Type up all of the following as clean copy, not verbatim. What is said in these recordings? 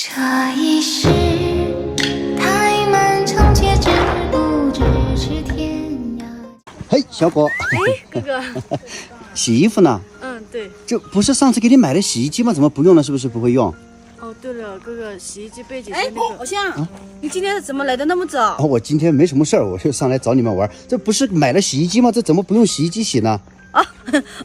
这一世太漫长，且知不知是天涯。嘿，小果，哥哥，洗衣服呢？对。这不是上次给你买的洗衣机吗？怎么不用了？是不是不会用？哦，对了，哥哥，洗衣机被姐姐那个……偶像，你今天怎么来的那么早？哦，我今天没什么事儿，我就上来找你们玩。这不是买了洗衣机吗？这怎么不用洗衣机洗呢？啊，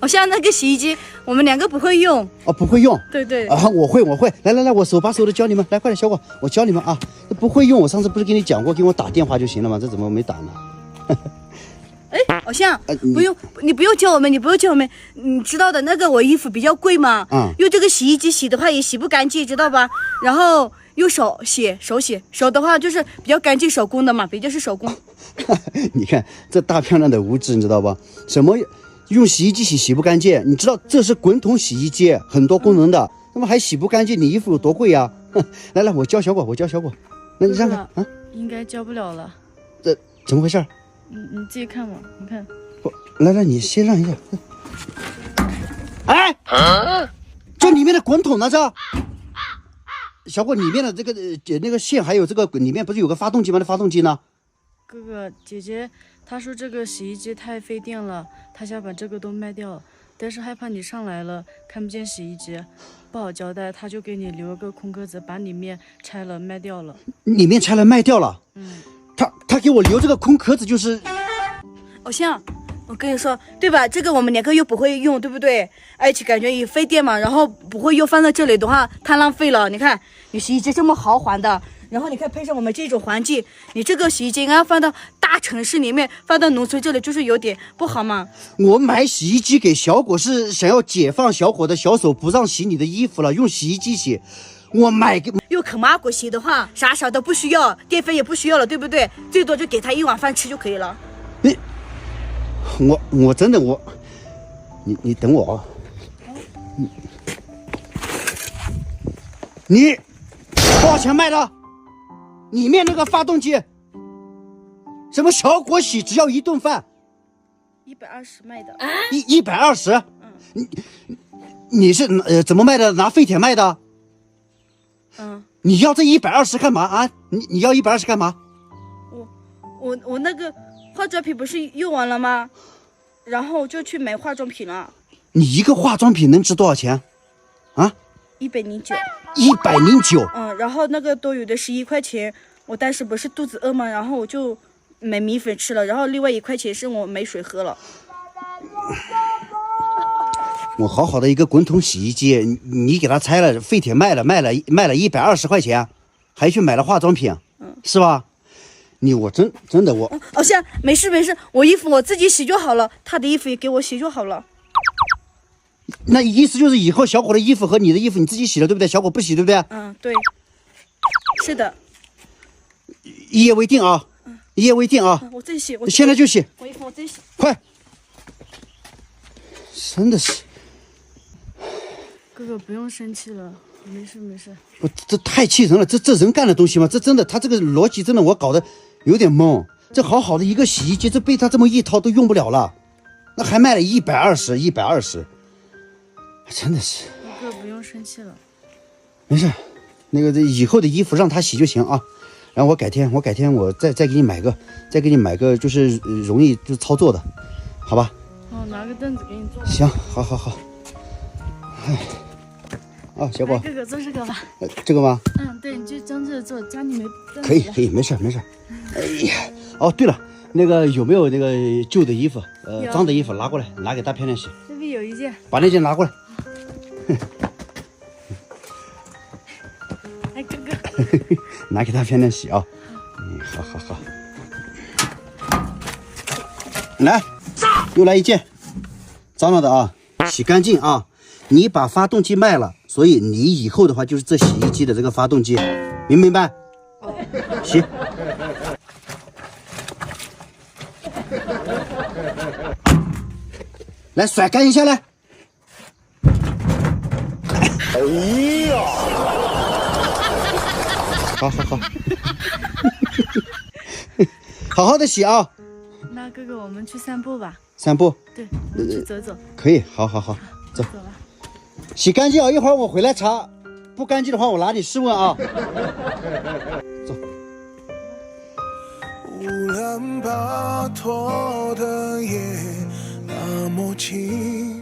偶像那个洗衣机我们两个不会用。哦，不会用。对啊，我会。来，我手把手的教你们。来，快点，小果，我教你们啊。这不会用，我上次不是跟你讲过，给我打电话就行了吗？这怎么没打呢？哎，偶像，不用，你不用教我们，你知道的，那个我衣服比较贵嘛，用这个洗衣机洗的话也洗不干净，知道吧？然后用手洗，手的话就是比较干净，手工的嘛，比较是手工。你看这大漂亮的无知，你知道吧？什么用洗衣机洗不干净？你知道这是滚筒洗衣机，很多功能的，那么还洗不干净？你衣服有多贵呀？来，我教小果，那你让看啊，应该教不了了。这怎么回事？你自己看嘛，你看。来，你先让一下。哎，这里面的滚筒呢？这小果里面的这个那个线，还有这个里面不是有个发动机吗？那发动机呢？哥哥，姐姐她说这个洗衣机太费电了，她想把这个都卖掉，但是害怕你上来了看不见洗衣机，不好交代，她就给你留了个空格子，把里面拆了卖掉了。里面拆了卖掉了。他给我留这个空壳子，就是偶像，我跟你说，对吧？这个我们两个又不会用，对不对？而且感觉也费电嘛，然后不会用，放在这里的话太浪费了。你看，你洗衣机这么豪华的，然后你看配上我们这种环境，你这个洗衣机应该放到大城市里面，放到农村这里就是有点不好嘛。我买洗衣机给小果是想要解放小伙的小手，不让洗你的衣服了，用洗衣机洗。我买给用肯麻果洗的话，啥都不需要，电费也不需要了，对不对？最多就给他一碗饭吃就可以了。我真的你等我啊！你多少钱卖的？里面那个发动机，什么小果洗只要一顿饭120卖的，120？你是怎么卖的？拿废铁卖的？你要这120干嘛啊？你要120干嘛？我那个化妆品不是用完了吗？然后就去买化妆品了。你一个化妆品能值多少钱？啊？109。109。然后那个多余的11块钱，我当时不是肚子饿嘛，然后我就买米粉吃了，然后另外1块钱是我买水喝了。我好好的一个滚筒洗衣机，你给它拆了，废铁卖了120块钱，还去买了化妆品，是吧？我真的我。偶像，没事，我衣服我自己洗就好了，他的衣服也给我洗就好了。那意思就是以后小伙的衣服和你的衣服你自己洗了，对不对？小伙不洗，对不对？对，是的。一言为定啊！一言为定啊！我自己洗，现在就洗。我衣服我自己洗，快！真的是。哥哥不用生气了，没事。这太气人了，这人干的东西吗？这真的，他这个逻辑真的我搞得有点懵。这好好的一个洗衣机，这被他这么一掏都用不了了，那还卖了120，真的是。哥不用生气了，没事，那个以后的衣服让他洗就行啊。然后我改天我再给你买个就是容易就操作的，好吧？拿个凳子给你坐。行，好。哎。小果，哥哥坐这个吧。这个吗？对，你就将这坐，家里没凳子。可以，没事。哎呀，对了，那个有没有那个旧的衣服？脏的衣服拿过来，拿给大漂亮洗。这边有一件。把那件拿过来。哎，哥哥。拿给大漂亮洗啊。好。来，又来一件，脏了的啊，洗干净啊。你把发动机卖了，所以你以后的话就是这洗衣机的这个发动机，明不明白？洗。来，甩干一下来。哎呀！好，好好的洗啊。那哥哥，我们去散步吧。散步？对，我们去走走。可以，好，走吧。洗干净啊，一会儿我回来查。不干净的话，我拿你试问啊。走。乌兰巴托的夜那么静。